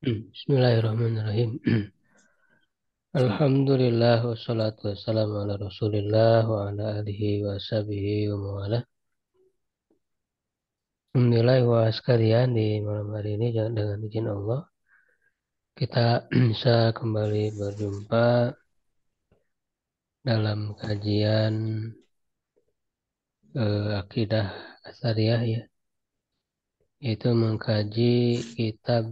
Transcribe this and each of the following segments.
Bismillahirrahmanirrahim. Alhamdulillah wassalatu wassalamu ala Rasulillah wa ala alihi wa sahbihi wa mawala. Alhamdulillah wa sekalian di malam hari ini dengan izin Allah kita bisa kembali berjumpa dalam kajian akidah Atsariyah ya, yaitu mengkaji kitab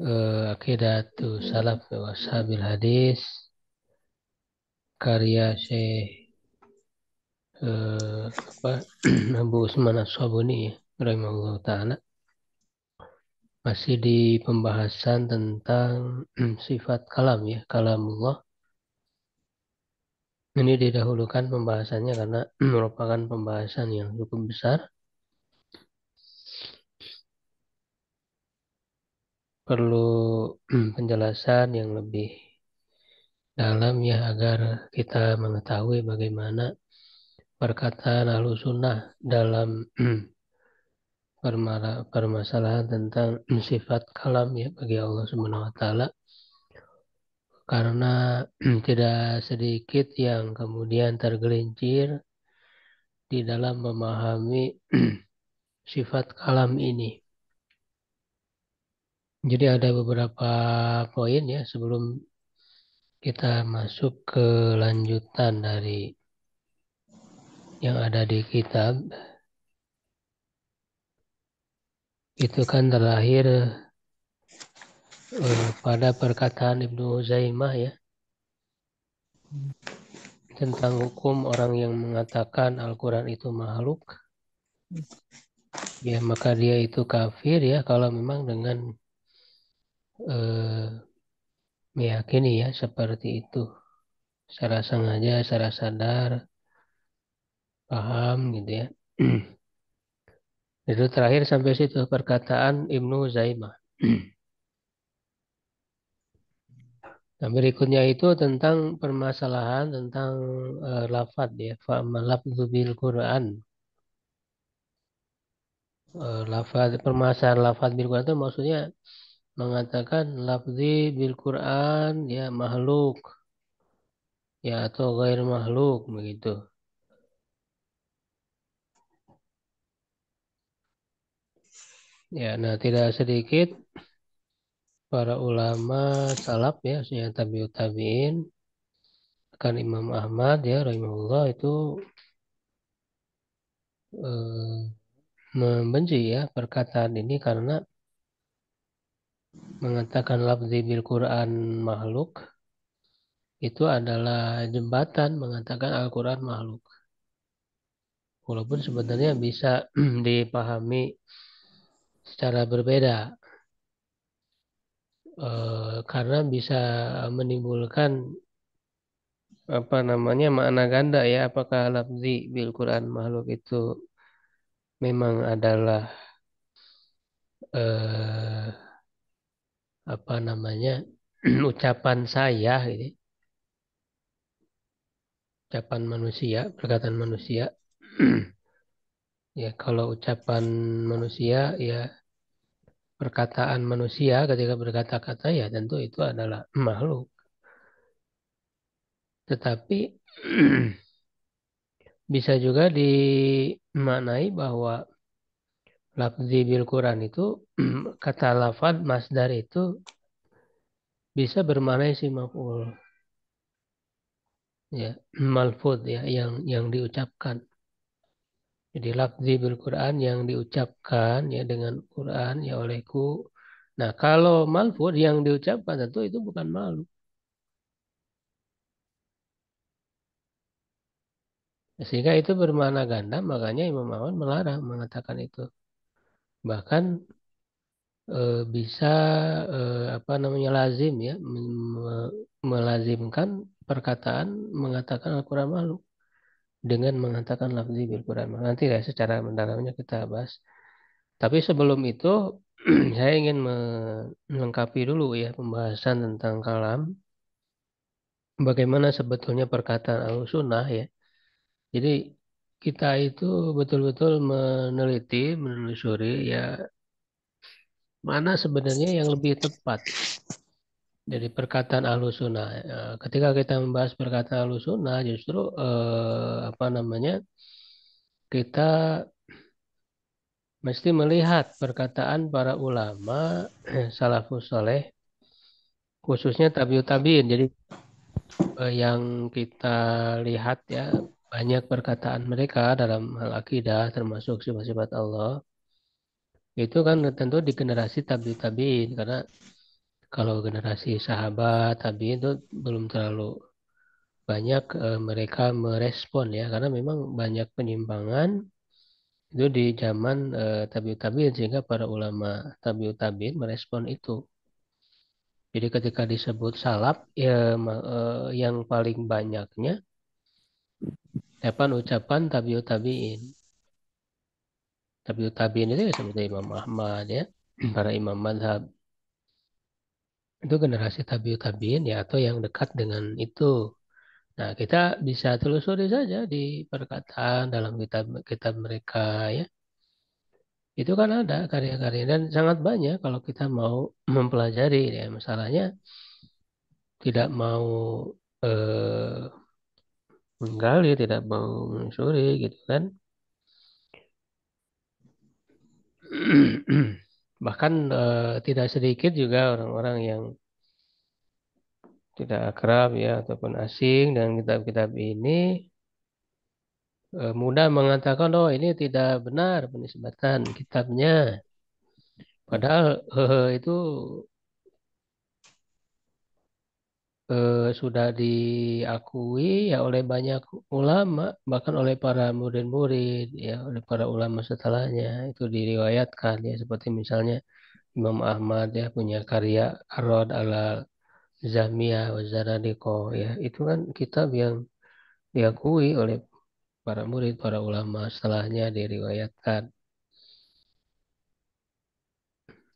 Aqidatus Salaf wa Ashabil Hadis karya Syekh Abu Usman As-Sabuni ya, rahimahullah ta'ala. Masih di pembahasan tentang sifat kalam ya, kalamullah. Ini didahulukan pembahasannya karena merupakan pembahasan yang cukup besar. Perlu penjelasan yang lebih dalam ya agar kita mengetahui bagaimana perkataan Ahlussunnah dalam permasalahan tentang sifat kalam ya bagi Allah Subhanahu wa taala. Karena tidak sedikit yang kemudian tergelincir di dalam memahami sifat kalam ini. Jadi ada beberapa poin ya sebelum kita masuk ke lanjutan dari yang ada di kitab. Itu kan terakhir pada perkataan Ibnu Uzaimah ya tentang hukum orang yang mengatakan Al-Quran itu makhluk. Ya maka dia itu kafir ya kalau memang dengan eh, meyakini ya seperti itu. Secara sengaja, secara sadar, paham gitu ya. Itu terakhir sampai situ perkataan Ibnu Zaimah. Nah, berikutnya itu tentang permasalahan tentang lafad ya. Fa'amal lafzu bil Quran. Permasalahan lafad bil Quran itu maksudnya mengatakan lafzi bil Quran ya makhluk ya atau gair makhluk begitu. Ya, nah tidak sedikit para ulama salaf ya, maksudnya tabiut tabiin, kan Imam Ahmad ya, rahimahullah itu eh, membenci ya perkataan ini karena mengatakan lafzi bil Quran makhluk itu adalah jembatan mengatakan Al-Quran makhluk. Walaupun sebenarnya bisa dipahami secara berbeda karena bisa menimbulkan apa namanya makna ganda ya apakah lafzi bil Quran makhluk itu memang adalah eh, apa namanya ucapan saya gitu, ucapan manusia, perkataan manusia. Ya kalau ucapan manusia ya perkataan manusia ketika berkata-kata ya tentu itu adalah makhluk. Tetapi bisa juga dimaknai bahwa lafzi bil Quran itu kata lafad masdar itu bisa bermakna isim maf'ul ya malfud ya yang diucapkan. Jadi lafzi bil Quran yang diucapkan ya dengan Quran ya olehku. Nah kalau malfud yang diucapkan tentu itu bukan makhluk. Sehingga itu bermakna ganda, makanya Imam Ahmad melarang mengatakan itu. Bahkan bisa apa namanya lazim ya melazimkan perkataan mengatakan Al-Quran makhluk dengan mengatakan lafzi bil Quran. Nanti ya secara mendalamnya kita bahas. Tapi sebelum itu saya ingin melengkapi dulu ya pembahasan tentang kalam. Bagaimana sebetulnya perkataan Ahlussunnah ya. Jadi kita itu betul-betul meneliti, menelusuri ya mana sebenarnya yang lebih tepat dari perkataan Ahlussunnah. Ketika kita membahas perkataan Ahlussunnah, justru apa namanya, kita mesti melihat perkataan para ulama salafus saleh, khususnya tabiut tabiin. Jadi yang kita lihat ya, banyak perkataan mereka dalam hal akidah, termasuk sifat-sifat Allah, itu kan tentu di generasi tabiut tabiin. Karena kalau generasi sahabat tabiin itu belum terlalu banyak mereka merespon ya, karena memang banyak penyimpangan itu di zaman tabiut tabiin, sehingga para ulama tabiut tabiin merespon itu. Jadi ketika disebut salaf ya, yang paling banyaknya ucapan tabiut tabiin. Tabiut tabiin itu ya seperti Imam Ahmad ya, para imam madhab itu generasi tabiut tabiin ya, atau yang dekat dengan itu. Nah, kita bisa telusuri saja di perkataan dalam kitab-kitab mereka ya. Itu kan ada karya-karya dan sangat banyak kalau kita mau mempelajari ya. Masalahnya tidak mau eh, menggali, tidak mau menyusuri gitu kan. Bahkan tidak sedikit juga orang-orang yang tidak akrab ya ataupun asing dengan kitab-kitab ini mudah mengatakan oh ini tidak benar penisbatan kitabnya. Padahal itu sudah diakui ya oleh banyak ulama, bahkan oleh para murid-murid ya, oleh para ulama setelahnya itu diriwayatkan ya, seperti misalnya Imam Ahmad ya punya karya Ar-Rad ala Zamiyah wa Zanadiqo ya, itu kan kitab yang diakui oleh para murid, para ulama setelahnya diriwayatkan.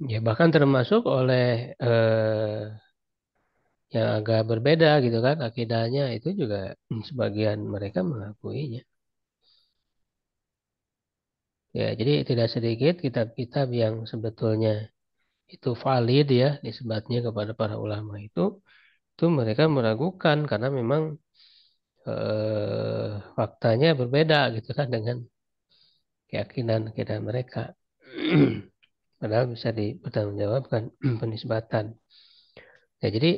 Ya bahkan termasuk oleh yang agak berbeda gitu kan akidahnya, itu juga sebagian mereka mengakuinya. Ya, jadi tidak sedikit kitab-kitab yang sebetulnya itu valid ya nisbatnya kepada para ulama itu mereka meragukan karena memang faktanya berbeda gitu kan dengan keyakinan mereka. Padahal bisa dipertanggungjawabkan penisbatan. Ya, jadi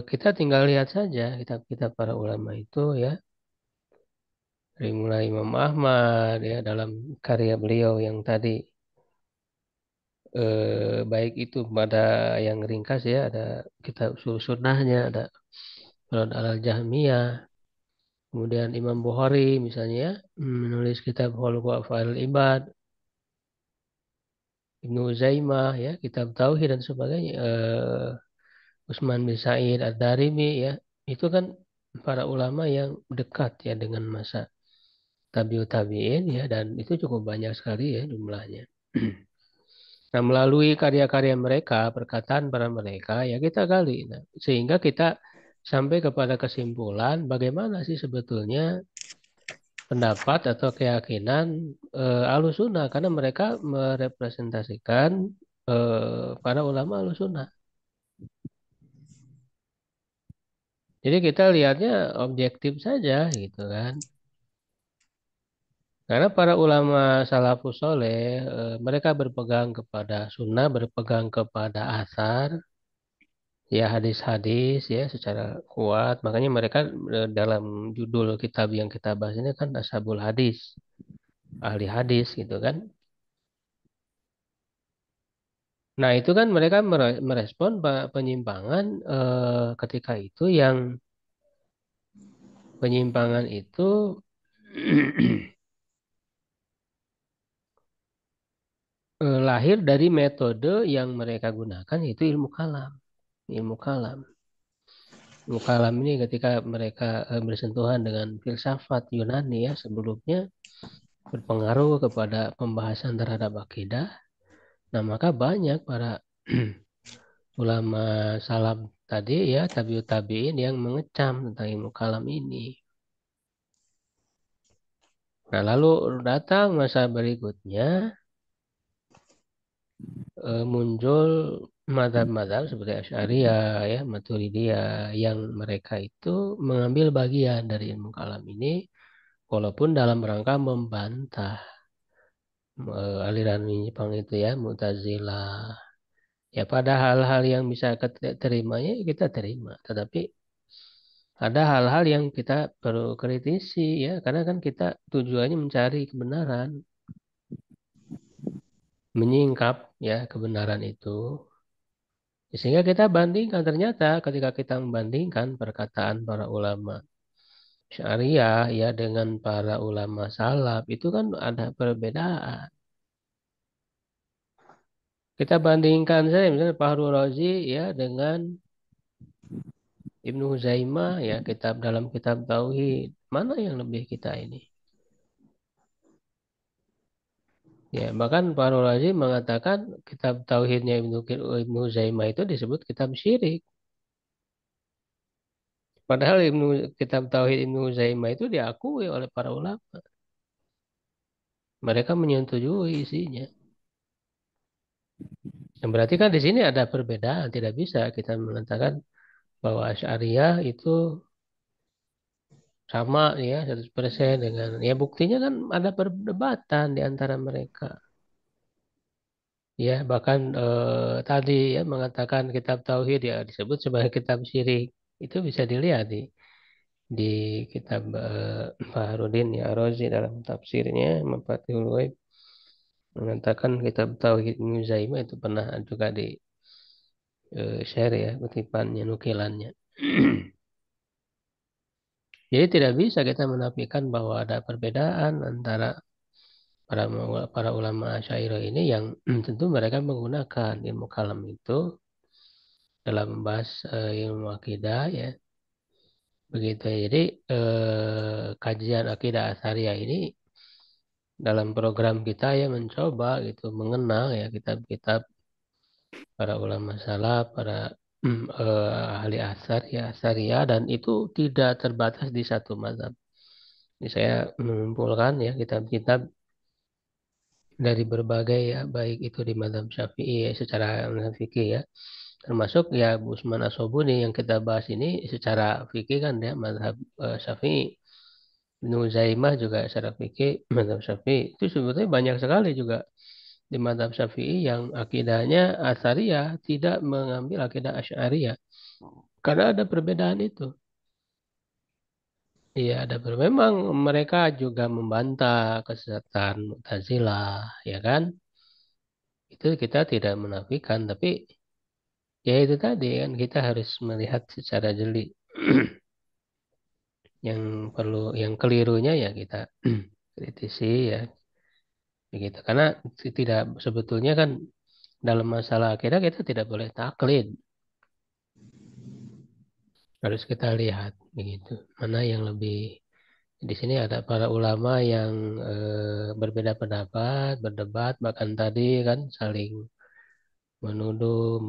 kita tinggal lihat saja kitab-kitab para ulama itu ya, dari mulai Imam Ahmad ya dalam karya beliau yang tadi baik itu pada yang ringkas ya, ada kitab sunnahnya, ada Rad al-Jahmiyah, kemudian Imam Bukhari misalnya ya, menulis kitab Khuluqul Af'al Ibad, Ibnu Uzaimah ya, kitab Tauhid dan sebagainya, Utsman bin Sa'id Ad-Darimi ya, itu kan para ulama yang dekat ya dengan masa tabiut tabiin ya, dan itu cukup banyak sekali ya jumlahnya. Nah, melalui karya-karya mereka, perkataan para mereka, ya kita gali. Nah, sehingga kita sampai kepada kesimpulan bagaimana sih sebetulnya pendapat atau keyakinan Ahlussunnah, karena mereka merepresentasikan para ulama Ahlussunnah. Jadi kita lihatnya objektif saja gitu kan. Karena para ulama salafus soleh, mereka berpegang kepada sunnah, berpegang kepada asar, ya hadis-hadis ya secara kuat. Makanya mereka dalam judul kitab yang kita bahas ini kan Ashabul Hadis, ahli hadis gitu kan. Nah itu kan mereka merespon penyimpangan ketika itu yang penyimpangan itu lahir dari metode yang mereka gunakan yaitu ilmu kalam. Ilmu kalam. Ilmu kalam ini ketika mereka bersentuhan dengan filsafat Yunani ya sebelumnya berpengaruh kepada pembahasan terhadap akidah. Nah, maka banyak para ulama salaf tadi ya, tabiut tabiin yang mengecam tentang ilmu kalam ini. Nah, lalu datang masa berikutnya, muncul mazhab-mazhab seperti Asy'ariyah, ya, Maturidiyah, yang mereka itu mengambil bagian dari ilmu kalam ini, walaupun dalam rangka membantah aliran Jepang itu, ya, Mu'tazilah. Ya, pada hal-hal yang bisa kita terimanya kita terima, tetapi ada hal-hal yang kita perlu kritisi, ya, karena kan kita tujuannya mencari kebenaran, menyingkap, ya, kebenaran itu. Sehingga kita bandingkan, ternyata ketika kita membandingkan perkataan para ulama Syariah, ya, dengan para ulama salaf, itu kan ada perbedaan. Kita bandingkan saja misalnya Fahru Razi, ya, dengan Ibnu Huzaimah, ya, dalam kitab Tauhid. Mana yang lebih kita ini? Ya, bahkan Fahru Razi mengatakan kitab Tauhidnya Ibnu Huzaimah itu disebut kitab syirik. Padahal kitab Tauhid Ibnu Huzaimah itu diakui oleh para ulama. Mereka menyetujui isinya. Yang berarti kan di sini ada perbedaan. Tidak bisa kita mengatakan bahwa Asy'ariyah itu sama, ya, 100% dengan, ya, buktinya kan ada perdebatan di antara mereka. Ya, bahkan tadi, ya, mengatakan kitab Tauhid, ya, disebut sebagai kitab syirik. Itu bisa dilihat di kitab Fahrudin, ya, Razi dalam tafsirnya Mafatihul Ghaib mengatakan kitab Tauhid Ibnu Zaimah itu pernah juga di share, ya, kutipannya, nukilannya. Jadi tidak bisa kita menafikan bahwa ada perbedaan antara para para ulama Asy'ariyah ini yang tentu mereka menggunakan ilmu kalam itu dalam membahas ilmu akidah, ya, begitu, ya. Jadi kajian akidah Asy'ariyah ini dalam program kita, ya, mencoba gitu mengenal, ya, kitab-kitab para ulama salaf, para ahli asar, ya, Asy'ariyah, dan itu tidak terbatas di satu mazhab. Ini saya mengumpulkan, ya, kitab-kitab dari berbagai, ya, baik itu di mazhab Syafi'i, ya, secara mazhab fikih, ya, termasuk, ya, Abu Usman Ash-Shobuni yang kita bahas ini secara fikih kan, ya, mazhab Syafi'i. Ibnu Zaimah juga secara fikih mazhab Syafi'i. Itu sebetulnya banyak sekali juga di mazhab Syafi'i yang akidahnya Asy'ariyah, tidak mengambil akidah Asy'ariyah. Karena ada perbedaan itu. Iya, ada perbedaan. Memang mereka juga membantah kesesatan Mu'tazilah, ya kan? Itu kita tidak menafikan, tapi ya itu tadi kan kita harus melihat secara jeli. Yang yang kelirunya, ya, kita kritisi, ya, begitu. Karena tidak sebetulnya kan dalam masalah akidah kita tidak boleh taklid. Harus kita lihat begitu. Mana yang lebih, di sini ada para ulama yang berbeda pendapat, berdebat, bahkan tadi kan saling menuduh,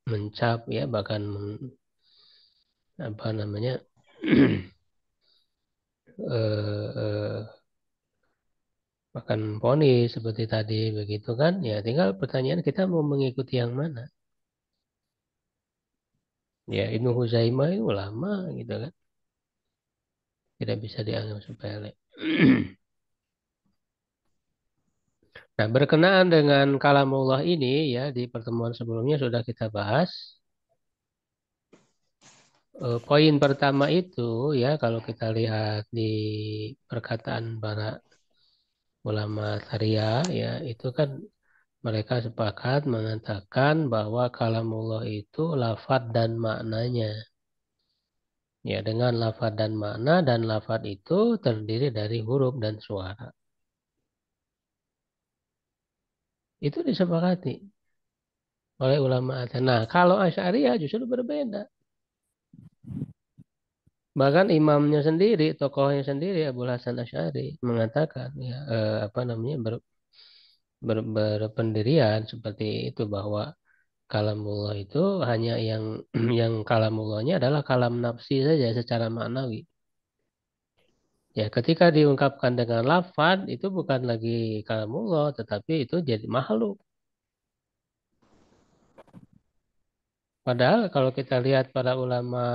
mencap, ya, bahkan apa namanya eh, eh, bahkan vonis seperti tadi, begitu kan, ya, tinggal pertanyaan kita mau mengikuti yang mana, ya. Ibnu Huzaimah itu ulama, gitu kan, tidak bisa dianggap sepele. Nah, berkenaan dengan kalamullah ini, ya, di pertemuan sebelumnya sudah kita bahas. Poin pertama itu, ya, kalau kita lihat di perkataan para ulama syariah, ya, itu kan mereka sepakat mengatakan bahwa kalamullah itu lafadz dan maknanya. Ya, dengan lafadz dan makna, dan lafadz itu terdiri dari huruf dan suara. Itu disepakati oleh ulama. Nah, kalau Asy'ariyah justru berbeda. Bahkan imamnya sendiri, tokohnya sendiri, Abul Hasan Asy'ari mengatakan, ya, apa namanya, berpendirian seperti itu, bahwa kalamullah itu hanya yang yang kalamullahnya adalah kalam nafsi saja secara maknawi. Ya, ketika diungkapkan dengan lafaz itu bukan lagi kalamullah, tetapi itu jadi makhluk. Padahal kalau kita lihat para ulama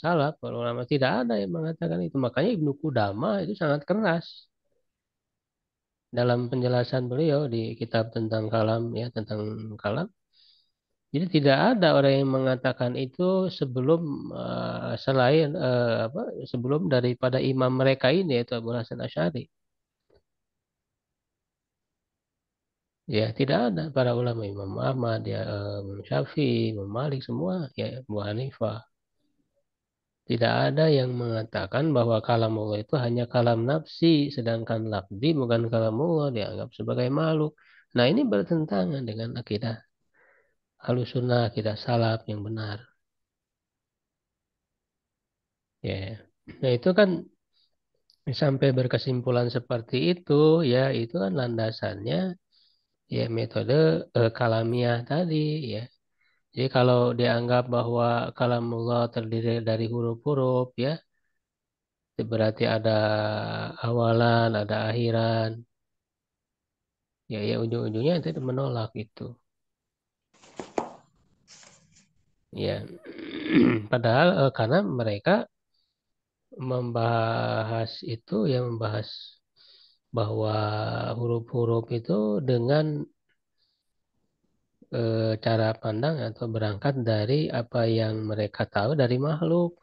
salaf, para ulama tidak ada yang mengatakan itu. Makanya Ibnu Qudamah itu sangat keras dalam penjelasan beliau di kitab tentang kalam ya, tentang kalam. Jadi tidak ada orang yang mengatakan itu sebelum selain apa sebelum daripada imam mereka ini yaitu Abu Hasan Asy'ari. Ya, tidak ada para ulama Imam Ahmad, ya, Imam Syafi'i, Imam Malik semua, ya, Abu Hanifah. Tidak ada yang mengatakan bahwa kalamullah itu hanya kalam nafsi, sedangkan lafzi bukan kalamullah dianggap sebagai makhluk. Nah, ini bertentangan dengan akidah Ahlussunnah, akidah salaf yang benar. Ya. Nah, itu kan sampai berkesimpulan seperti itu, ya, itu kan landasannya ya metode kalamiah tadi, ya. Jadi kalau dianggap bahwa kalamullah terdiri dari huruf-huruf, ya, berarti ada awalan, ada akhiran. Ya, ya ujung-ujungnya itu menolak itu. Ya, padahal karena mereka membahas itu, ya membahas bahwa huruf-huruf itu dengan cara pandang atau berangkat dari apa yang mereka tahu dari makhluk.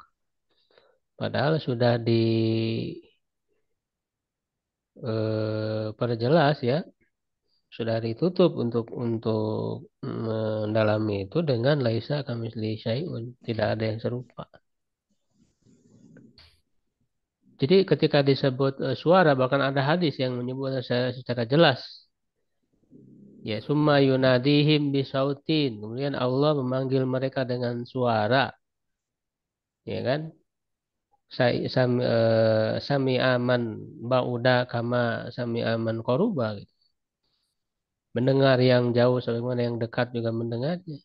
Padahal sudah perjelas ya, sudah ditutup untuk mendalami itu dengan laisa kamitslihi syai'un, tidak ada yang serupa. Jadi ketika disebut suara bahkan ada hadis yang menyebutnya secara jelas. Ya, summa yunadihim bisautin. Kemudian Allah memanggil mereka dengan suara, ya kan? Sami aman bauda kama sami aman koruba. Gitu. Mendengar yang jauh sebagaimana yang dekat juga mendengarnya.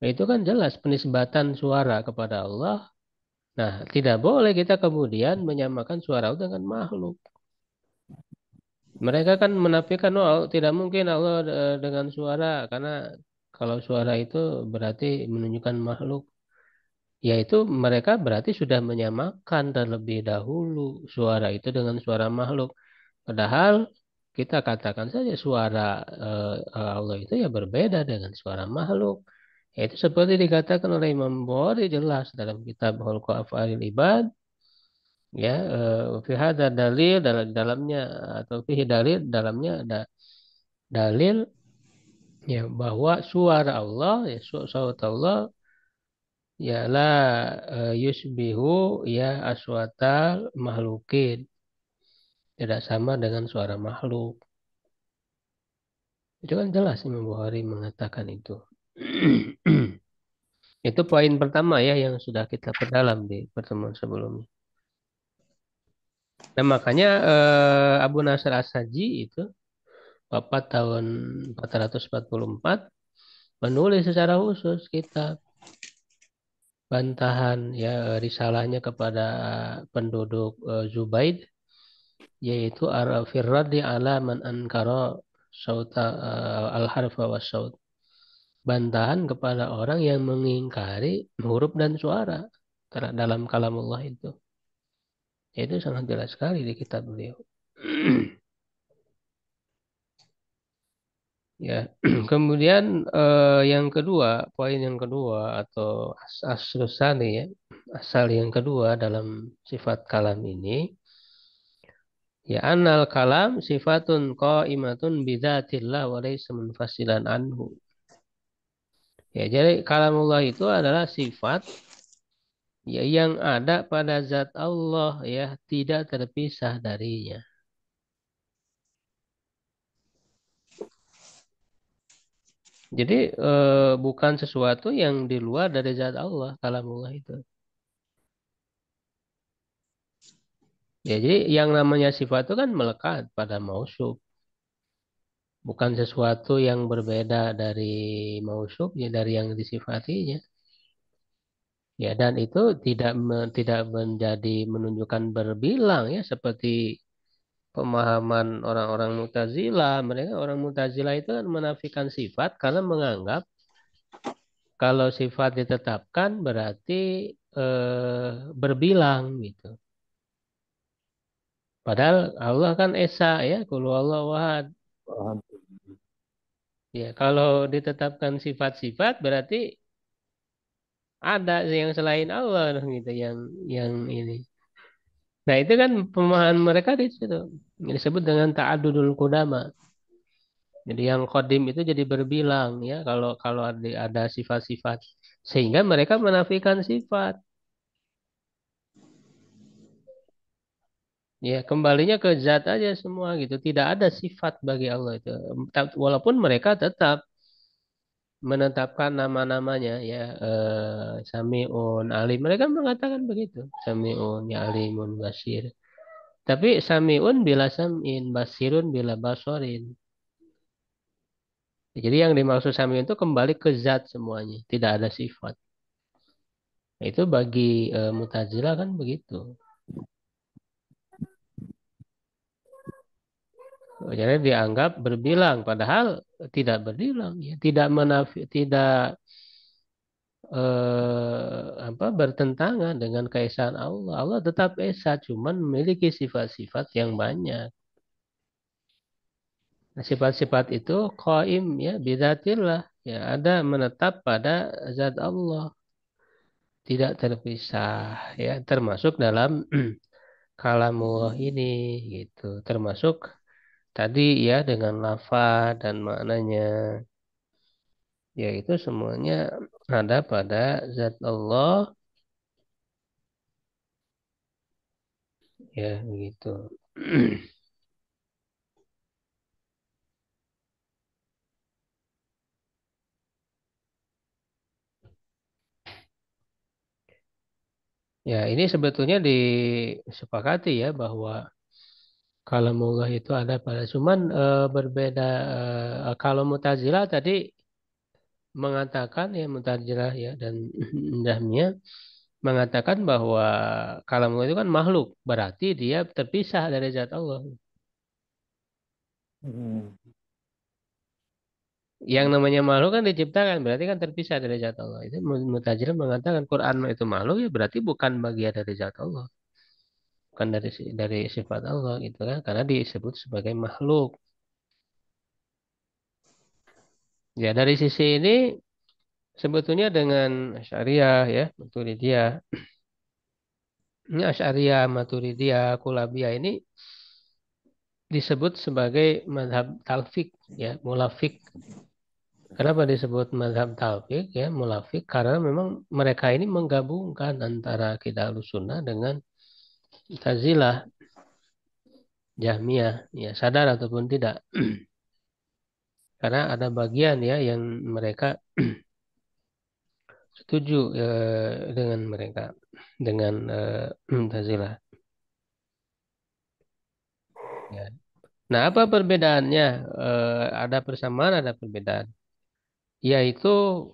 Nah, itu kan jelas penisbatan suara kepada Allah. Nah, tidak boleh kita kemudian menyamakan suara Allah dengan makhluk. Mereka kan menafikan, oh tidak mungkin Allah dengan suara, karena kalau suara itu berarti menunjukkan makhluk. Yaitu mereka berarti sudah menyamakan terlebih dahulu suara itu dengan suara makhluk. Padahal kita katakan saja suara Allah itu ya berbeda dengan suara makhluk. Yaitu seperti dikatakan oleh Imam Bukhari jelas dalam kitab Khulqu Af'alil Ibad, ya fi hadza dalil dalamnya atau fihi dalil dalamnya ada dalil ya bahwa suara Allah ya suara Allah ya la yusbihu ya aswatal makhlukin, tidak sama dengan suara makhluk. Itu kan jelas Imam Bukhari mengatakan itu. Itu poin pertama ya yang sudah kita perdalam di pertemuan sebelumnya. Nah, makanya Abu Nasr As-Saji itu wafat tahun 444 menulis secara khusus kitab bantahan ya risalahnya kepada penduduk Zubaid, yaitu Ar-Firradi ala man ankara sauta al-harfa was saut. Bantahan kepada orang yang mengingkari huruf dan suara dalam kalamullah itu. Itu sangat jelas sekali di kitab beliau. Ya, kemudian yang kedua, poin yang kedua atau asrusani ya, asal yang kedua dalam sifat kalam ini, ya anal kalam sifatun qaimatun bidzatillah wa laysa munfasilan anhu. Ya, jadi kalamullah itu adalah sifat ya yang ada pada zat Allah ya, tidak terpisah darinya. Jadi bukan sesuatu yang di luar dari zat Allah, kalamullah itu. Ya, jadi yang namanya sifat itu kan melekat pada mausuf, bukan sesuatu yang berbeda dari mausufnya, dari yang disifatinya. Ya, dan itu tidak menjadi menunjukkan berbilang ya seperti pemahaman orang-orang Mu'tazilah. Mereka orang Mu'tazilah itu kan menafikan sifat karena menganggap kalau sifat ditetapkan berarti berbilang gitu. Padahal Allah kan esa ya, qul huwallahu ahad. Paham. Ya, kalau ditetapkan sifat-sifat berarti ada yang selain Allah gitu yang ini. Nah, itu kan pemahaman mereka di situ. Yang disebut dengan ta'adudul qudama. Jadi yang kodim itu jadi berbilang ya kalau kalau ada sifat-sifat sehingga mereka menafikan sifat. Ya, kembalinya ke zat aja semua gitu. Tidak ada sifat bagi Allah itu. Walaupun mereka tetap menetapkan nama-namanya ya Samiun, Alim. Mereka mengatakan begitu. Samiun, ya Alimun, Basir. Tapi Samiun bila Sam'in, Basirun bila Basorin. Jadi yang dimaksud Samiun itu kembali ke zat semuanya. Tidak ada sifat. Nah, itu bagi Mu'tazilah kan begitu. Jadi dianggap berbilang, padahal tidak berbilang, ya. Tidak tidak bertentangan dengan keesaan Allah. Allah tetap esa, cuman memiliki sifat-sifat yang banyak. Nah, sifat-sifat itu qaim ya bidatillah, ya ada menetap pada zat Allah, tidak terpisah, ya termasuk dalam kalamullah ini, gitu. Termasuk tadi ya dengan lafaz dan maknanya, yaitu semuanya ada pada zat Allah, ya begitu. Ya, ini sebetulnya disepakati ya bahwa kalamullah itu ada pada cuman berbeda kalau Mu'tazilah tadi mengatakan ya Mu'tazilah ya dan Jahmiyah mengatakan bahwa kalamullah itu kan makhluk, berarti dia terpisah dari zat Allah. Hmm. Yang namanya makhluk kan diciptakan, berarti kan terpisah dari zat Allah. Itu Mu'tazilah mengatakan Quran itu makhluk ya berarti bukan bagian dari zat Allah, bukan dari sifat Allah gitu kan, karena disebut sebagai makhluk. Ya dari sisi ini sebetulnya dengan Asy'ariyah ya, Maturidiyah, ini Asy'ariyah, Maturidiyah, Kulabiyah ini disebut sebagai mazhab talfik ya, mulafik. Kenapa disebut mazhab talfik ya, mulafik? Karena memang mereka ini menggabungkan antara akidah Ahlussunnah dengan Mu'tazilah, Jahmiyah, ya sadar ataupun tidak. Karena ada bagian ya yang mereka setuju dengan mereka, dengan Mu'tazilah. Ya. Nah, apa perbedaannya? Ada persamaan, ada perbedaan. Yaitu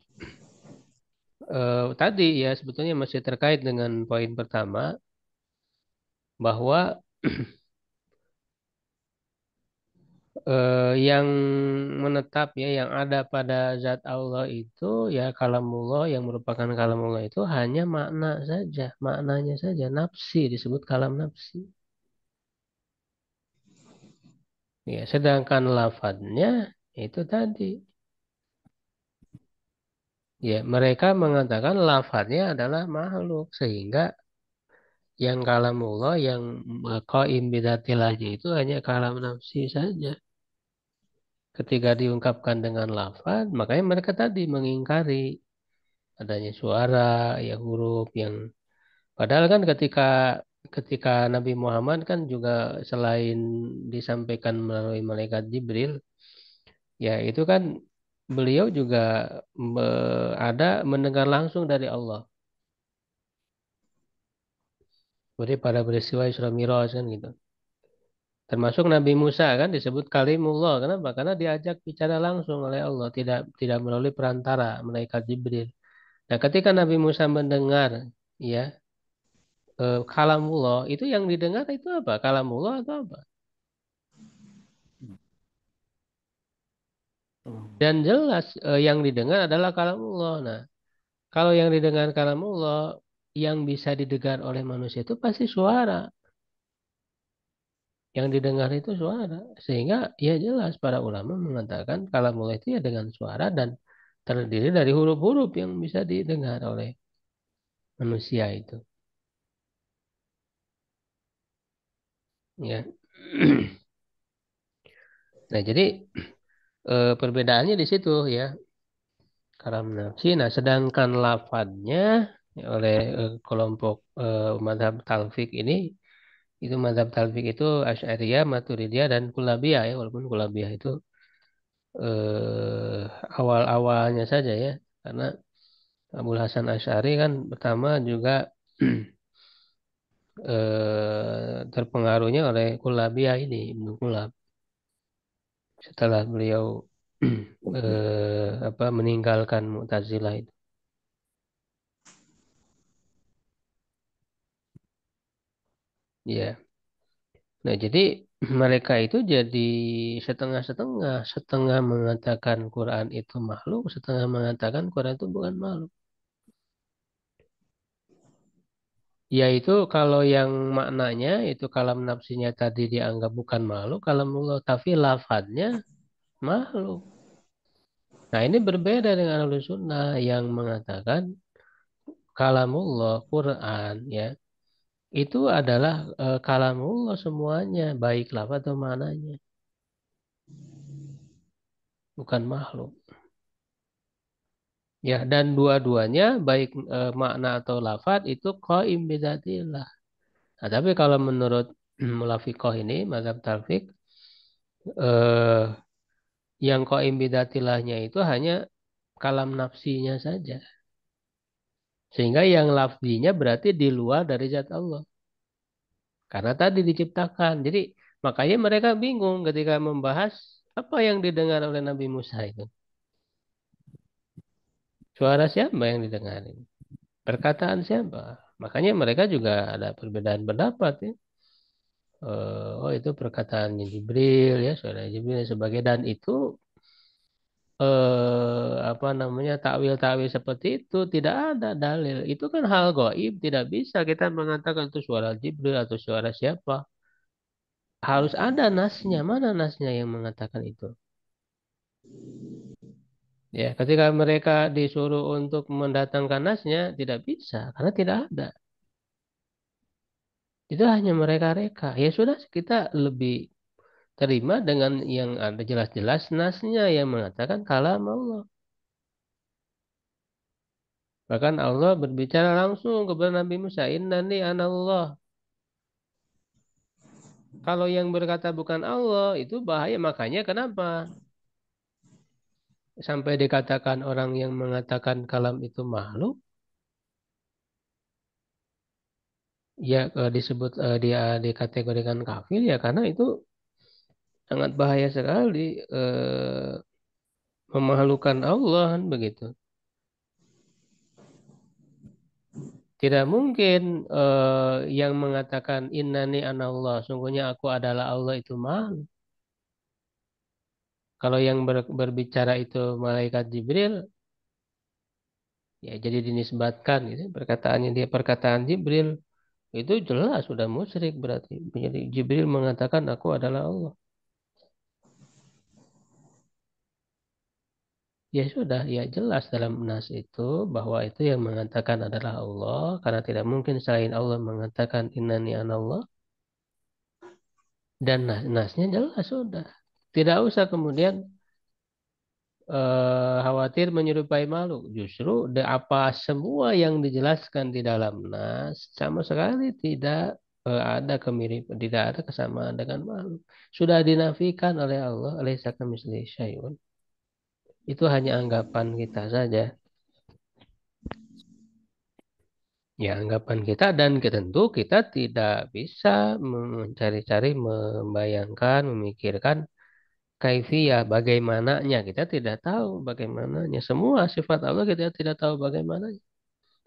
tadi ya sebetulnya masih terkait dengan poin pertama bahwa yang menetap ya yang ada pada zat Allah itu ya kalamullah yang merupakan kalamullah itu hanya makna saja, maknanya saja nafsi disebut kalam nafsi. Ya, sedangkan lafadznya itu tadi ya mereka mengatakan lafadznya adalah makhluk sehingga yang kalamullah yang qaim bidatilahnya itu hanya kalam nafsi saja. Ketika diungkapkan dengan lafaz, makanya mereka tadi mengingkari adanya suara, ya huruf yang padahal kan ketika Nabi Muhammad kan juga selain disampaikan melalui malaikat Jibril, ya itu kan beliau juga ada mendengar langsung dari Allah. Jadi pada peristiwa Isra Mi'raj kan gitu. Termasuk Nabi Musa kan disebut kalimullah. Kenapa? Karena diajak bicara langsung oleh Allah, tidak tidak melalui perantara malaikat Jibril. Nah, ketika Nabi Musa mendengar ya kalamullah, itu yang didengar itu apa? Kalamullah atau apa? Dan jelas yang didengar adalah kalamullah. Nah, kalau yang didengar kalamullah, yang bisa didengar oleh manusia itu pasti suara. Yang didengar itu suara. Sehingga ya jelas para ulama mengatakan kalamullah itu ya dengan suara dan terdiri dari huruf-huruf yang bisa didengar oleh manusia itu. Ya. Nah, jadi perbedaannya di situ ya. Kalam nafsi. Nah, sedangkan lafadznya ya, oleh kelompok mazhab talfik ini, itu mazhab talfik itu Asy'ariyah, Maturidiyah, dan Kullabiyah ya, walaupun Kullabiyah itu eh, awal-awalnya saja ya, karena Abul Hasan Asy'ari kan pertama juga terpengaruhnya oleh Kullabiyah ini, Ibnu Kullab. Setelah beliau apa meninggalkan Mu'tazilah itu. Ya. Nah, jadi mereka itu jadi setengah-setengah, setengah mengatakan Quran itu makhluk, setengah mengatakan Quran itu bukan makhluk. Yaitu kalau yang maknanya itu kalam nafsinya tadi dianggap bukan makhluk, kalamullah tapi lafadznya makhluk. Nah, ini berbeda dengan Ahlus Sunnah yang mengatakan kalamullah Quran ya itu adalah kalamullah semuanya, baik lafaz atau maknanya, bukan makhluk. Ya, dan dua-duanya baik makna atau lafaz itu qaim bidzatillah. Nah, tapi kalau menurut Mulafiqah ini, mazhab Talfik, eh, yang qaim bidzatilahnya itu hanya kalam nafsinya saja. Sehingga yang lafzinya berarti di luar dari zat Allah. Karena tadi diciptakan. Jadi makanya mereka bingung ketika membahas apa yang didengar oleh Nabi Musa itu. Suara siapa yang didengarin? Perkataan siapa? Makanya mereka juga ada perbedaan pendapat ya. Oh itu perkataannya Jibril ya, saudara Jibril dan sebagainya dan itu apa namanya takwil-takwil seperti itu tidak ada dalil. Itu kan hal gaib, tidak bisa kita mengatakan itu suara Jibril atau suara siapa. Harus ada nasnya. Mana nasnya yang mengatakan itu? Ya, ketika mereka disuruh untuk mendatangkan nasnya tidak bisa karena tidak ada. Itu hanya mereka reka. Ya sudah kita lebih terima dengan yang ada jelas-jelas nasnya yang mengatakan kalam Allah. Bahkan Allah berbicara langsung kepada Nabi Musa, Innani anallah. Kalau yang berkata bukan Allah, itu bahaya. Makanya kenapa? Sampai dikatakan orang yang mengatakan kalam itu makhluk, ya disebut dia dikategorikan kafir ya karena itu sangat bahaya sekali memalukan Allah kan begitu. Tidak mungkin yang mengatakan innani anallah, sungguhnya aku adalah Allah itu makhluk. Kalau yang berbicara itu malaikat Jibril, ya jadi dinisbatkan gitu. Perkataannya dia perkataan Jibril itu jelas sudah musyrik berarti. Jadi Jibril mengatakan aku adalah Allah. Ya sudah, ya jelas dalam nas itu bahwa itu yang mengatakan adalah Allah karena tidak mungkin selain Allah mengatakan innani anallah dan nasnya jelas sudah. Tidak usah kemudian khawatir menyerupai makhluk. Justru apa semua yang dijelaskan di dalam nas sama sekali tidak ada kemiripan, tidak ada kesamaan dengan makhluk. Sudah dinafikan oleh Allah, alaisa kamitslihi syai'un. Itu hanya anggapan kita saja. Ya, anggapan kita dan tentu kita tidak bisa mencari-cari, membayangkan, memikirkan kaifiyah, bagaimananya kita tidak tahu bagaimananya. Semua sifat Allah kita tidak tahu bagaimana.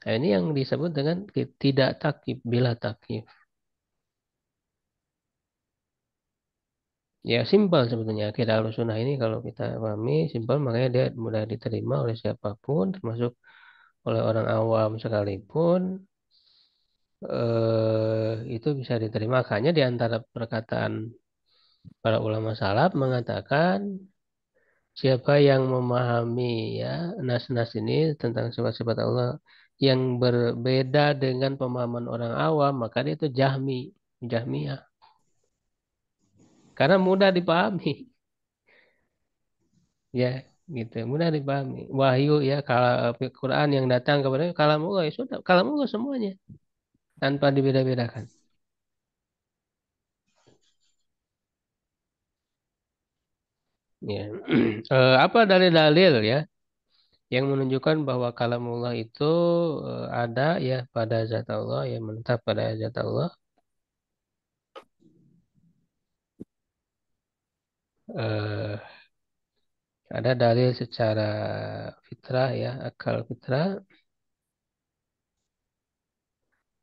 Nah, ini yang disebut dengan tidak takyif, bila takyif. Ya simpel sebetulnya akidah Ahlussunnah ini kalau kita pahami simpel, makanya dia mudah diterima oleh siapapun termasuk oleh orang awam sekalipun, itu bisa diterima. Hanya di antara perkataan para ulama salaf mengatakan siapa yang memahami ya nas-nas ini tentang sifat-sifat Allah yang berbeda dengan pemahaman orang awam, maka dia itu Jahmiyah. Karena mudah dipahami, ya gitu, mudah dipahami. Wahyu ya kalau Quran yang datang kepada kalamullah ya sudah, kalamullah semuanya tanpa dibeda-bedakan. Ya. Apa dalil-dalil ya yang menunjukkan bahwa kalamullah itu ada ya pada zat Allah, yang menetap pada zat Allah. Eh, ada dalil secara fitrah ya, akal fitrah.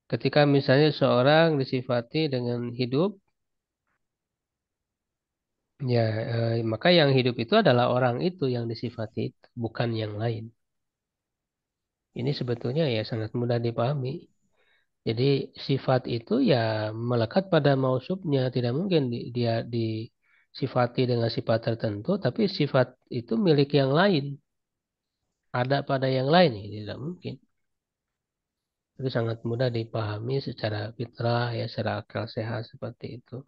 Ketika misalnya seorang disifati dengan hidup, ya maka yang hidup itu adalah orang itu yang disifati, bukan yang lain. Ini sebetulnya ya sangat mudah dipahami. Jadi sifat itu ya melekat pada mausufnya, tidak mungkin dia disifati dengan sifat tertentu, tapi sifat itu milik yang lain, ada pada yang lain, ya, tidak mungkin. Itu sangat mudah dipahami secara fitrah ya, secara akal sehat seperti itu.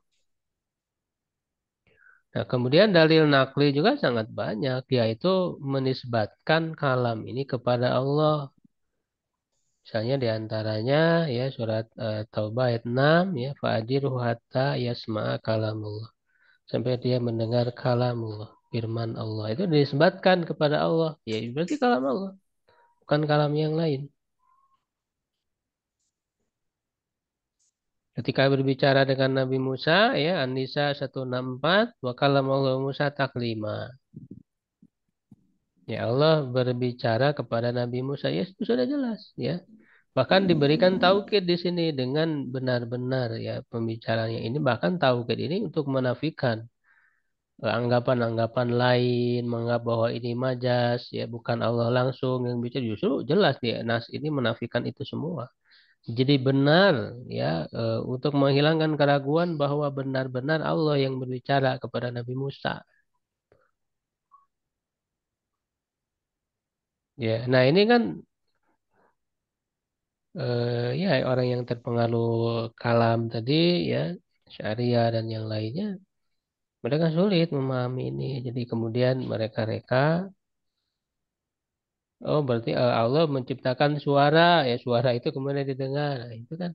Nah, kemudian dalil nakli juga sangat banyak, yaitu menisbatkan kalam ini kepada Allah. Misalnya diantaranya ya surat Taubah ayat 6 ya fa'adiruhu hatta yasma'a kalamullah. Sampai dia mendengar kalamullah, firman Allah. Itu dinisbatkan kepada Allah. Ya berarti kalam Allah, bukan kalam yang lain. Ketika berbicara dengan Nabi Musa ya An-Nisa 164 wa kalamallahu Musa taklima. Ya Allah berbicara kepada Nabi Musa, ya itu sudah jelas ya. Bahkan diberikan taukid di sini dengan benar-benar ya pembicaranya ini, bahkan taukid ini untuk menafikan anggapan-anggapan lain, menganggap bahwa ini majas ya bukan Allah langsung yang bicara, justru jelas ya nas ini menafikan itu semua. Jadi benar ya untuk menghilangkan keraguan bahwa benar-benar Allah yang berbicara kepada Nabi Musa. Ya, nah ini kan ya orang yang terpengaruh kalam tadi ya syariah dan yang lainnya mereka sulit memahami ini, jadi kemudian mereka reka oh berarti Allah menciptakan suara ya suara itu kemudian didengar. Nah, itu kan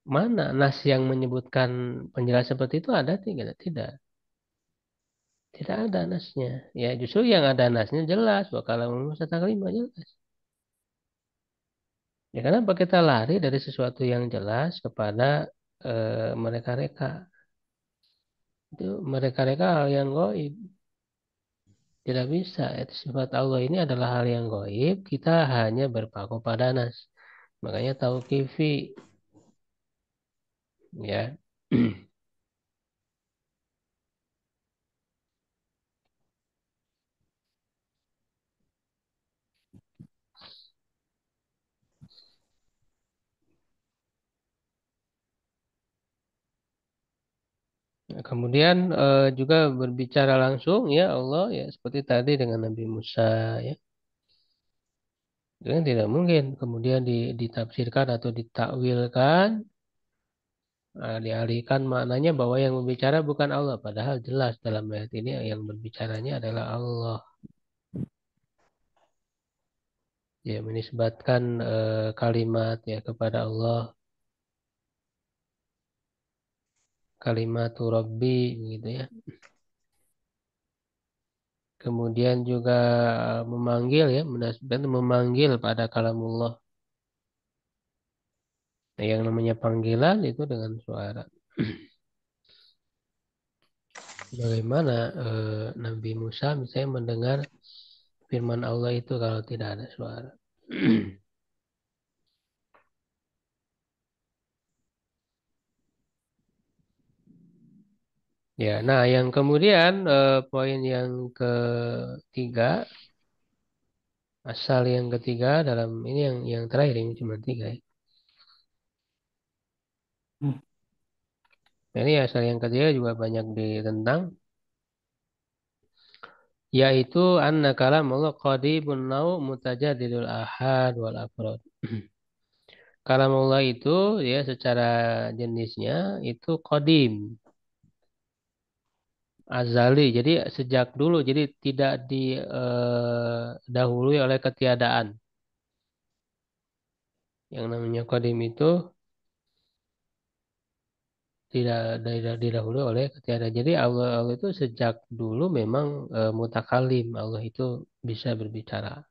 mana nas yang menyebutkan penjelasan seperti itu, ada tidak? Tidak ada nasnya, ya justru yang ada nasnya jelas bahwa kalau Musa taklima jelas. Ya kenapa kita lari dari sesuatu yang jelas kepada mereka reka. Itu mereka-reka hal yang goib. Tidak bisa. Itu sifat Allah ini adalah hal yang goib. Kita hanya berpaku pada nas. Makanya tahu kifi. Ya. Kemudian juga berbicara langsung ya Allah ya seperti tadi dengan Nabi Musa ya. Itu kan tidak mungkin kemudian ditafsirkan atau ditakwilkan, dialihkan maknanya bahwa yang berbicara bukan Allah. Padahal jelas dalam ayat ini yang berbicaranya adalah Allah. Ya menisbatkan kalimat ya kepada Allah, kalimat Rabbi gitu ya. Kemudian juga memanggil ya, menisbatkan memanggil pada kalamullah. Nah, yang namanya panggilan itu dengan suara. Bagaimana Nabi Musa misalnya mendengar firman Allah itu kalau tidak ada suara? Ya, nah yang kemudian poin yang ketiga, asal yang ketiga dalam ini yang terakhir ini cuma tiga ya. Hmm. Nah, ini asal yang ketiga juga banyak ditentang, yaitu anna kalamullah qadibun nau mutajadidul ahad wal afrod. Kalamullah itu ya secara jenisnya itu qadim, azali. Jadi sejak dulu, jadi tidak didahului oleh ketiadaan. Yang namanya qadim itu tidak didahului oleh ketiadaan. Jadi Allah itu sejak dulu memang mutakalim. Allah itu bisa berbicara.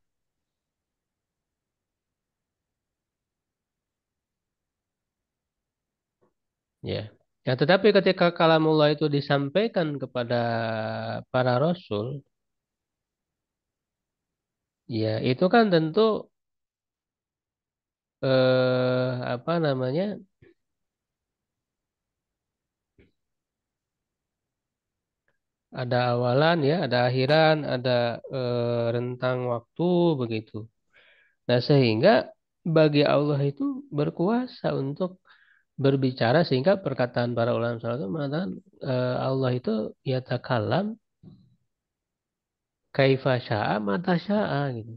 Ya. Ya, tetapi ketika kalamullah itu disampaikan kepada para rasul, ya itu kan tentu apa namanya? Ada awalan ya, ada akhiran, ada rentang waktu begitu. Nah, sehingga bagi Allah itu berkuasa untuk berbicara sehingga perkataan para ulama salaf itu mengatakan Allah itu yatakalam kaifa syaa mata syaa gitu.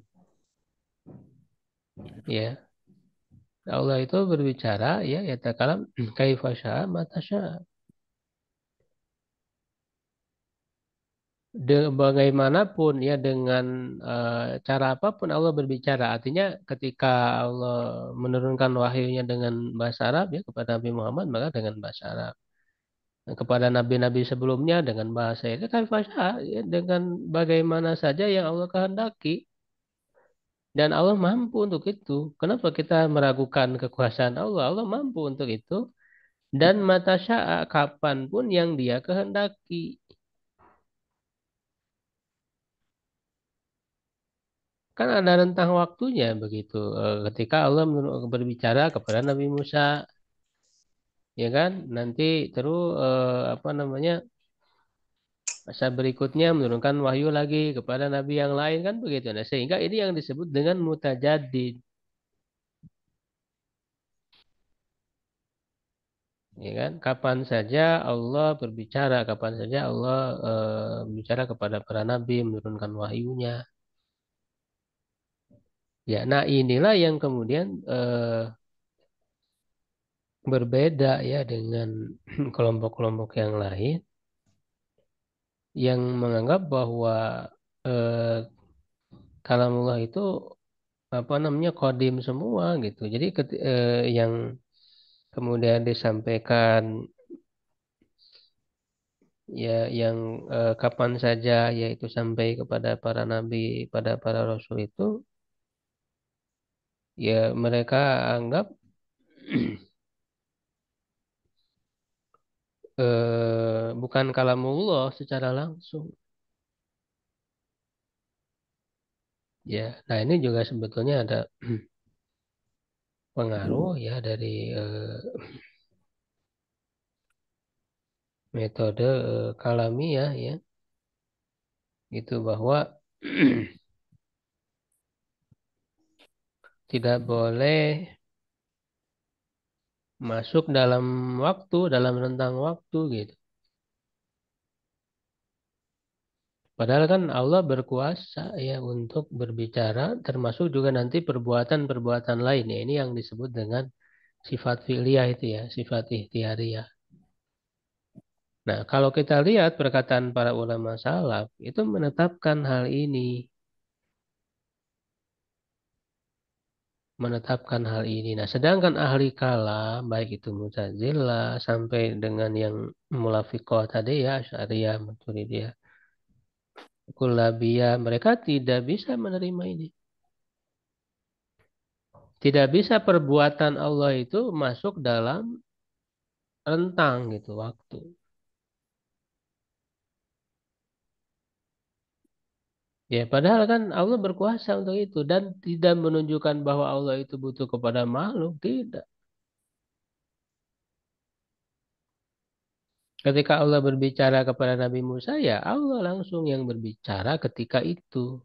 Ya, Allah itu berbicara ya yatakalam kaifa syaa mata syaa. Bagaimanapun ya dengan cara apapun Allah berbicara. Artinya ketika Allah menurunkan wahyunya dengan bahasa Arab ya kepada Nabi Muhammad maka dengan bahasa Arab. Dan kepada nabi-nabi sebelumnya dengan bahasa itu kan fasya ya, dengan bagaimana saja yang Allah kehendaki dan Allah mampu untuk itu. Kenapa kita meragukan kekuasaan Allah? Allah mampu untuk itu dan mata syaa kapanpun yang Dia kehendaki. Kan ada rentang waktunya begitu. Ketika Allah berbicara kepada Nabi Musa, ya kan? Nanti terus apa namanya? Masa berikutnya menurunkan wahyu lagi kepada nabi yang lain kan begitu. Nah, sehingga ini yang disebut dengan mutajadid, ya kan? Kapan saja Allah berbicara, kapan saja Allah berbicara kepada para nabi, menurunkan wahyunya. Ya, nah inilah yang kemudian berbeda ya dengan kelompok-kelompok yang lain yang menganggap bahwa eh, kalamullah itu apa namanya kodim semua gitu. Jadi yang kemudian disampaikan ya yang kapan saja yaitu sampai kepada para nabi, pada para rasul itu ya mereka anggap bukan kalamullah secara langsung. Ya, nah ini juga sebetulnya ada pengaruh ya dari metode kalamiah ya, itu bahwa tidak boleh masuk dalam waktu, dalam rentang waktu gitu. Padahal kan Allah berkuasa ya untuk berbicara, termasuk juga nanti perbuatan-perbuatan lain ya. Ini yang disebut dengan sifat fi'liyah itu ya, sifat ikhtiariyah. Nah, kalau kita lihat perkataan para ulama salaf itu menetapkan hal ini, menetapkan hal ini. Nah, sedangkan ahli kalam baik itu Mu'tazilah sampai dengan yang Mulafiqah tadi ya, Asy'ariyah, Maturidiyah, Kullabiyah, mereka tidak bisa menerima ini. Tidak bisa perbuatan Allah itu masuk dalam rentang gitu waktu. Ya, padahal kan Allah berkuasa untuk itu dan tidak menunjukkan bahwa Allah itu butuh kepada makhluk, tidak. Ketika Allah berbicara kepada Nabi Musa, ya Allah langsung yang berbicara ketika itu.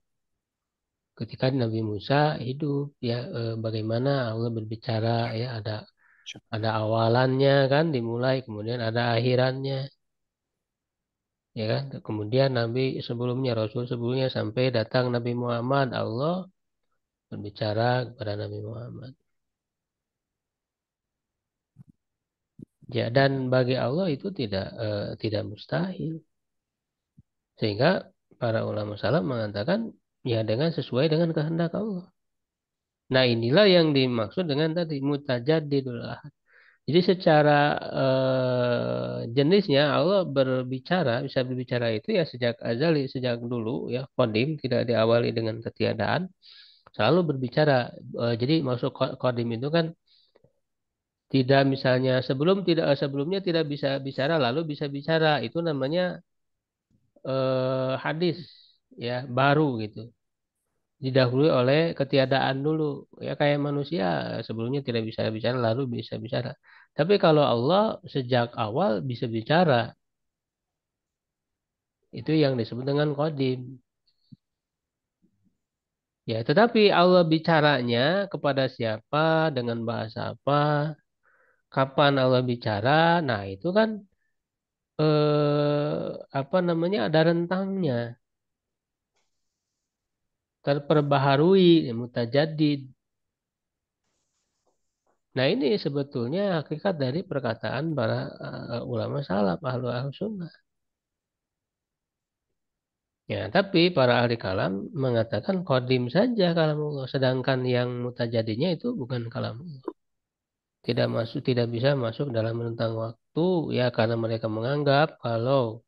Ketika Nabi Musa hidup, ya bagaimana Allah berbicara, ya ada awalannya kan, dimulai, kemudian ada akhirannya, ya kan. Kemudian Nabi sebelumnya, Rasul sebelumnya sampai datang Nabi Muhammad, Allah berbicara kepada Nabi Muhammad. Ya, dan bagi Allah itu tidak mustahil. Sehingga para ulama salam mengatakan ya dengan sesuai dengan kehendak Allah. Nah, inilah yang dimaksud dengan tadi mutajadidul ahad. Jadi secara jenisnya Allah berbicara, bisa berbicara itu ya sejak azali, sejak dulu ya, qadim, tidak diawali dengan ketiadaan, selalu berbicara. Jadi maksud qadim itu kan tidak misalnya sebelumnya tidak bisa bicara lalu bisa bicara. Itu namanya hadis ya baru gitu. Didahului oleh ketiadaan dulu. Ya kayak manusia sebelumnya tidak bisa bicara lalu bisa bicara. Tapi kalau Allah sejak awal bisa bicara, itu yang disebut dengan qadim. Ya, tetapi Allah bicaranya kepada siapa, dengan bahasa apa, kapan Allah bicara, nah itu kan apa namanya ada rentangnya, terperbaharui, mutajadid. Nah ini sebetulnya hakikat dari perkataan para ulama salaf, ahlu sunnah. Ya, tapi para ahli kalam mengatakan kodim saja kalamullah, sedangkan yang mutajadinya itu bukan kalamullah. Tidak masuk, tidak bisa masuk dalam rentang waktu, ya karena mereka menganggap kalau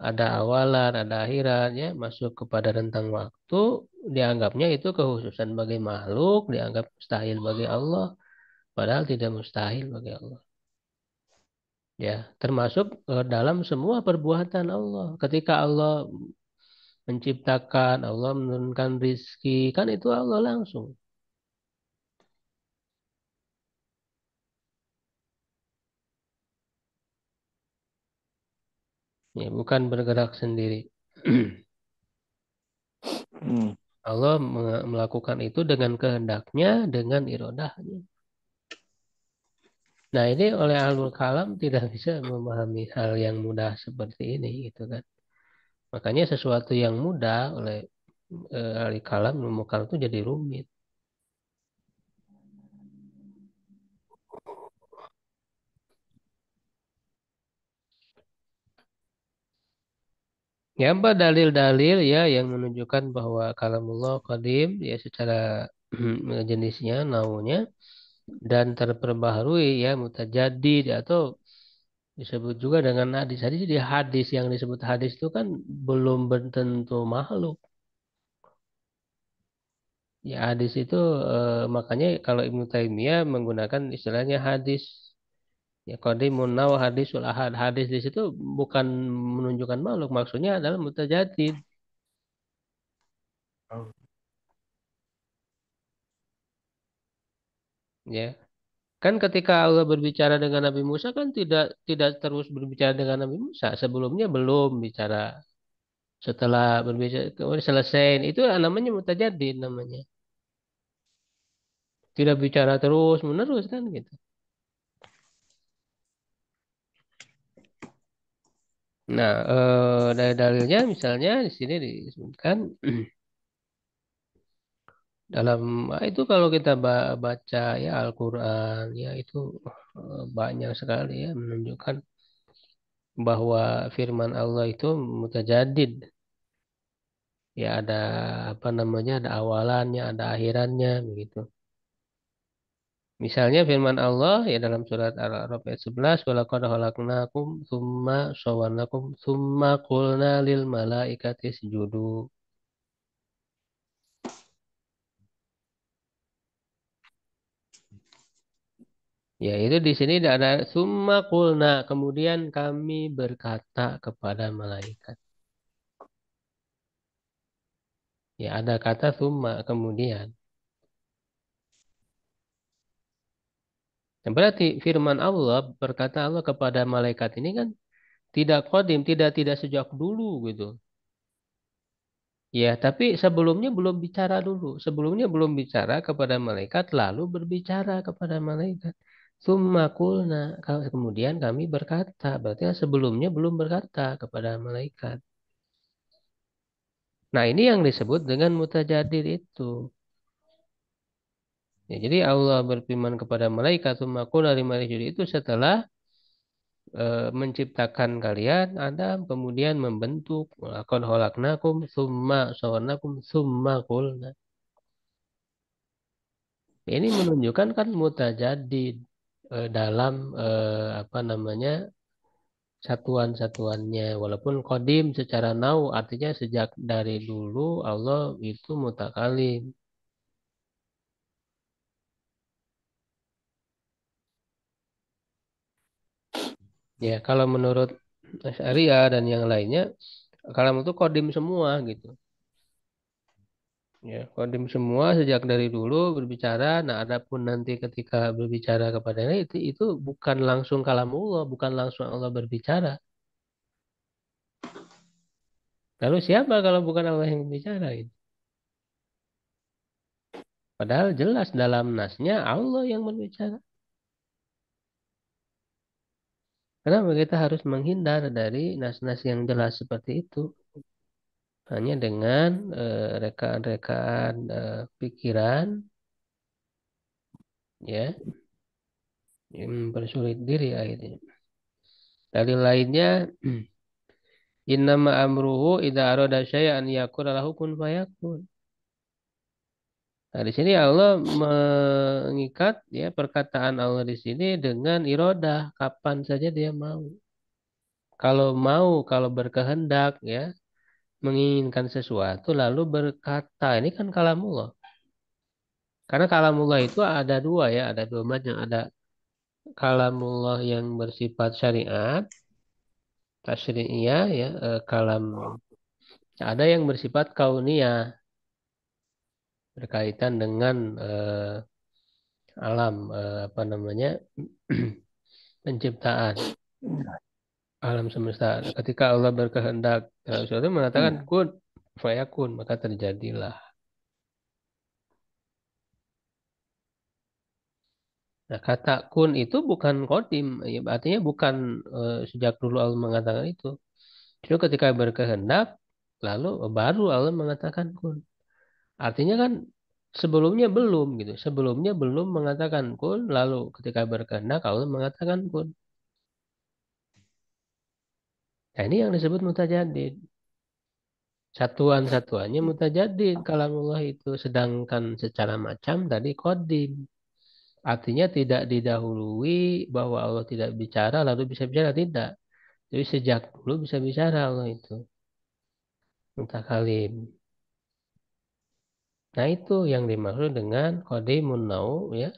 ada awalan, ada akhirat, ya masuk kepada rentang waktu, dianggapnya itu kekhususan bagi makhluk, dianggap mustahil bagi Allah, padahal tidak mustahil bagi Allah. Ya, termasuk dalam semua perbuatan Allah. Ketika Allah menciptakan, Allah menurunkan rizki, kan itu Allah langsung. Ya, bukan bergerak sendiri. Hmm. Allah melakukan itu dengan kehendaknya, dengan irodahnya. Nah, ini oleh ahlul kalam tidak bisa memahami hal yang mudah seperti ini, gitu kan. Makanya sesuatu yang mudah oleh ahli kalam ilmu kalam itu jadi rumit. Ya, apa dalil-dalil ya yang menunjukkan bahwa kalamullah qadim ya secara jenisnya, naunya dan terperbaharui ya mutajadid atau disebut juga dengan hadis. Di hadis yang disebut hadis itu kan belum tentu makhluk. Ya hadis itu makanya kalau Ibnu Taimiyah menggunakan istilahnya hadis ya qadimun naw hadisul ahad. Hadis di situ bukan menunjukkan makhluk, maksudnya adalah mutajadid. Oh. Ya. Kan ketika Allah berbicara dengan Nabi Musa kan tidak tidak terus berbicara dengan Nabi Musa. Sebelumnya belum bicara. Setelah berbicara kemudian selesai itu namanya mutajadid namanya. Tidak bicara terus menerus kan gitu. Nah, dari dalilnya misalnya di sini disebutkan dalam itu kalau kita baca ya Al-Qur'an ya itu banyak sekali ya menunjukkan bahwa firman Allah itu mutajadid. Ya ada apa namanya? Ada awalannya, ada akhirannya begitu. Misalnya firman Allah ya dalam surat Al-A'raf ayat 11, "Walaqad khalaqnakum tsumma sawwarnakum tsumma qulna lil malaikati isjudu." Ya itu di sini ada tsumma qulna, kemudian kami berkata kepada malaikat. Ya ada kata summa kemudian. Nah, berarti firman Allah berkata Allah kepada malaikat ini kan tidak kodim, tidak sejak dulu gitu. Ya, tapi sebelumnya belum bicara dulu. Sebelumnya belum bicara kepada malaikat, lalu berbicara kepada malaikat. Summa qulna, kemudian kami berkata. Berarti kan sebelumnya belum berkata kepada malaikat. Nah, ini yang disebut dengan mutajadid itu. Ya, jadi Allah berfirman kepada malaikat, summa qulna lil itu setelah menciptakan kalian, Adam, kemudian membentuk. Laqad khalaqnakum, summa sawarnakum, summa qulna. Ini menunjukkan kan mutajadid dalam apa namanya satuan-satuannya. Walaupun kodim secara nau artinya sejak dari dulu Allah itu mutakalim. Ya kalau menurut Asy'ariyah dan yang lainnya, kalam itu kodim semua gitu. Ya, kodim semua sejak dari dulu berbicara. Nah, adapun nanti ketika berbicara kepadanya itu bukan langsung kalamullah, bukan langsung Allah berbicara. Lalu siapa kalau bukan Allah yang berbicara gitu? Padahal jelas dalam nasnya Allah yang berbicara. Kenapa kita harus menghindar dari nas-nas yang jelas seperti itu? Hanya dengan rekaan-rekaan pikiran, ya, yang mempersulit diri akhirnya. Dari lainnya, innama amruhu idza arada syai'an yaqula lahu kun fayakun. Nah, di sini Allah mengikat ya perkataan Allah di sini dengan irodah, kapan saja dia mau. Kalau mau, kalau berkehendak ya, menginginkan sesuatu lalu berkata, ini kan kalamullah. Karena kalamullah itu ada dua ya, ada dua macam. Ada kalamullah yang bersifat syariat, tasyri'iyah ya, kalam. Ada yang bersifat kauniyah, berkaitan dengan alam, apa namanya, penciptaan alam semesta. Ketika Allah berkehendak terhadap sesuatu mengatakan kun fayakun, maka terjadilah. Nah, kata kun itu bukan kodim, ya, artinya bukan sejak dulu Allah mengatakan itu. Justru ketika berkehendak, lalu baru Allah mengatakan kun. Artinya kan sebelumnya belum gitu. Sebelumnya belum mengatakan kun, lalu ketika berkehendak Allah mengatakan kun. Nah, ini yang disebut mutajadid. Satuan-satuannya mutajadid kalamullah itu. Sedangkan secara macam tadi kodim. Artinya tidak didahului bahwa Allah tidak bicara lalu bisa bicara. Tidak. Jadi sejak dulu bisa bicara Allah itu. Mutakalim. Nah itu yang dimaksud dengan qadimun nau ya.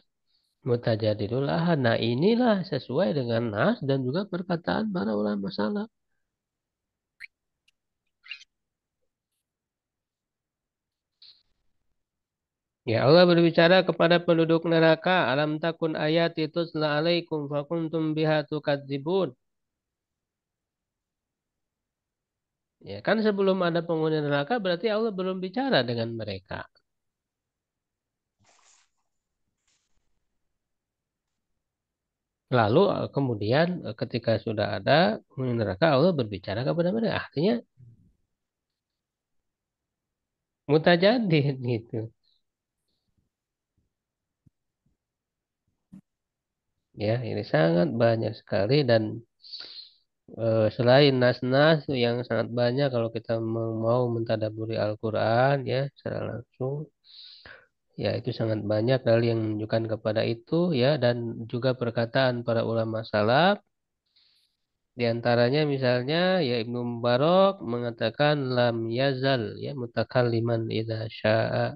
Mutajadidul ahad. Nah inilah sesuai dengan nas dan juga perkataan para ulama salaf. Ya Allah berbicara kepada penduduk neraka. Alam takun ayat itu alaikum fakuntum biha tukadzibun. Ya kan sebelum ada penghuni neraka berarti Allah belum bicara dengan mereka. Lalu kemudian ketika sudah ada penghuni neraka Allah berbicara kepada mereka. Artinya mutajadid gitu. Ya ini sangat banyak sekali dan selain nas-nas yang sangat banyak kalau kita mau mentadaburi Al-Quran ya secara langsung ya itu sangat banyak hal yang menunjukkan kepada itu ya dan juga perkataan para ulama salaf di antaranya misalnya ya Ibnu Mubarak mengatakan lam yazal ya mutakalliman idza syaa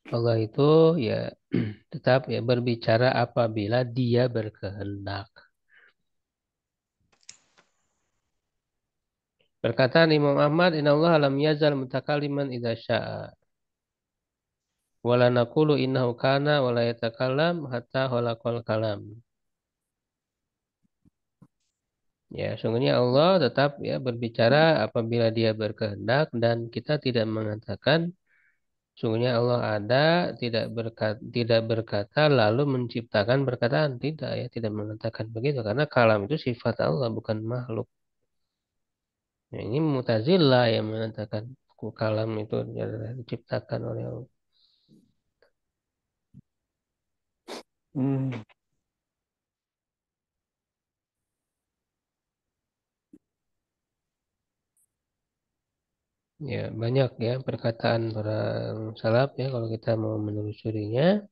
Allah itu ya tetap ya berbicara apabila dia berkehendak. Perkataan Imam Ahmad, "Innallaha lam yazal mutakaliman idza syaa. Wala naqulu innahu kana wala yatakallam hatta khalaqal kalam." Ya, sungguhnya Allah tetap ya berbicara apabila Dia berkehendak dan kita tidak mengatakan sungguhnya Allah ada, tidak berkata lalu menciptakan perkataan, tidak ya, tidak mengatakan begitu karena kalam itu sifat Allah bukan makhluk. Ya, ini Mu'tazilah yang mengatakan kalam itu adalah diciptakan oleh Allah. Hmm. Ya, banyak ya perkataan para salaf ya kalau kita mau menelusurinya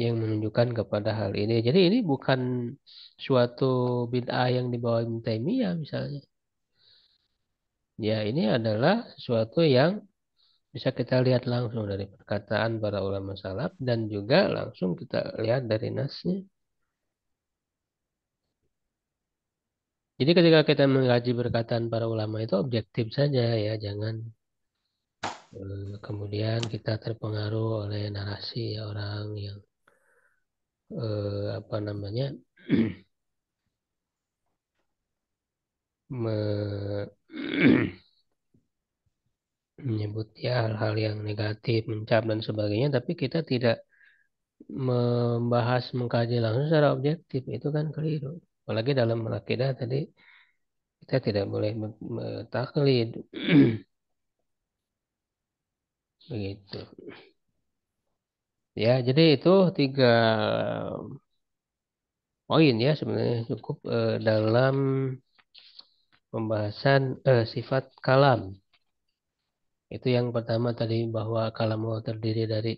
yang menunjukkan kepada hal ini. Jadi ini bukan suatu bid'ah yang dibawa Ibnu Taimiyah misalnya. Ya, ini adalah sesuatu yang bisa kita lihat langsung dari perkataan para ulama salaf dan juga langsung kita lihat dari nasnya. Jadi ketika kita mengkaji perkataan para ulama itu objektif saja ya, jangan kemudian kita terpengaruh oleh narasi orang yang apa namanya me- menyebut ya hal-hal yang negatif, mencap dan sebagainya, tapi kita tidak membahas mengkaji langsung secara objektif itu kan keliru. Apalagi dalam akidah tadi kita tidak boleh taklid begitu. Ya, jadi itu tiga poin ya sebenarnya cukup dalam pembahasan sifat kalam. Itu yang pertama tadi bahwa kalam Allah terdiri dari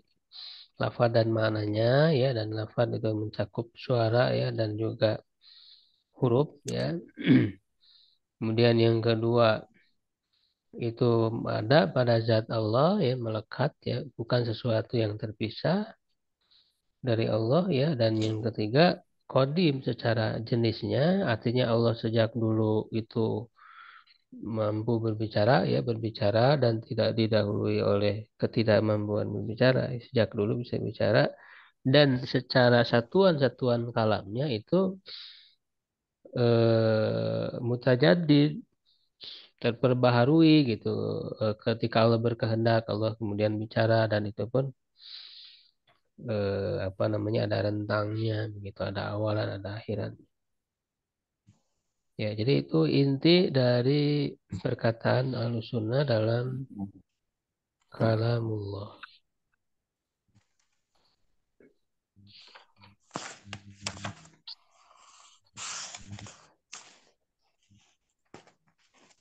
lafaz dan maknanya ya dan lafaz itu mencakup suara ya dan juga huruf ya. Kemudian yang kedua itu ada pada zat Allah ya melekat ya bukan sesuatu yang terpisah dari Allah ya dan yang ketiga kodim secara jenisnya artinya Allah sejak dulu itu mampu berbicara ya berbicara dan tidak didahului oleh ketidakmampuan berbicara sejak dulu bisa bicara dan secara satuan-satuan kalamnya itu mutajadid terperbaharui gitu. Ketika Allah berkehendak Allah kemudian bicara dan itu pun apa namanya ada rentangnya begitu ada awalan ada akhiran ya jadi itu inti dari perkataan Ahlussunnah dalam kalamullah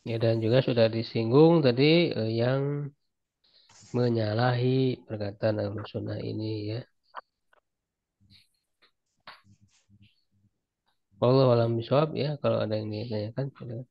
ya dan juga sudah disinggung tadi yang menyalahi perkataan Ahlussunnah ini ya Allah alam bisawab ya kalau ada yang ditanyakan silakan.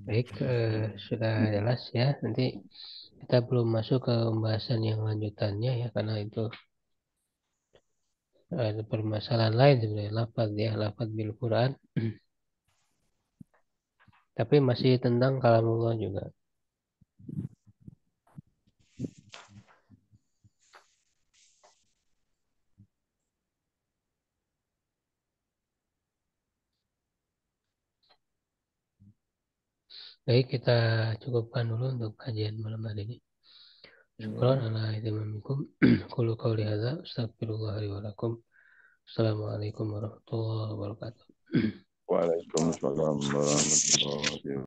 Baik sudah jelas ya nanti kita belum masuk ke pembahasan yang lanjutannya ya karena itu ada permasalahan lain sebenarnya lafaz ya lafaz bil Quran tapi masih tentang kalamullah juga. Baik kita cukupkan dulu untuk kajian malam hari ini. Syukran ala ihtimamikum. Qulu qawli hadza astaghfirullah li wa lakum. Assalamualaikum warahmatullahi wabarakatuh. Waalaikumsalam warahmatullahi wabarakatuh.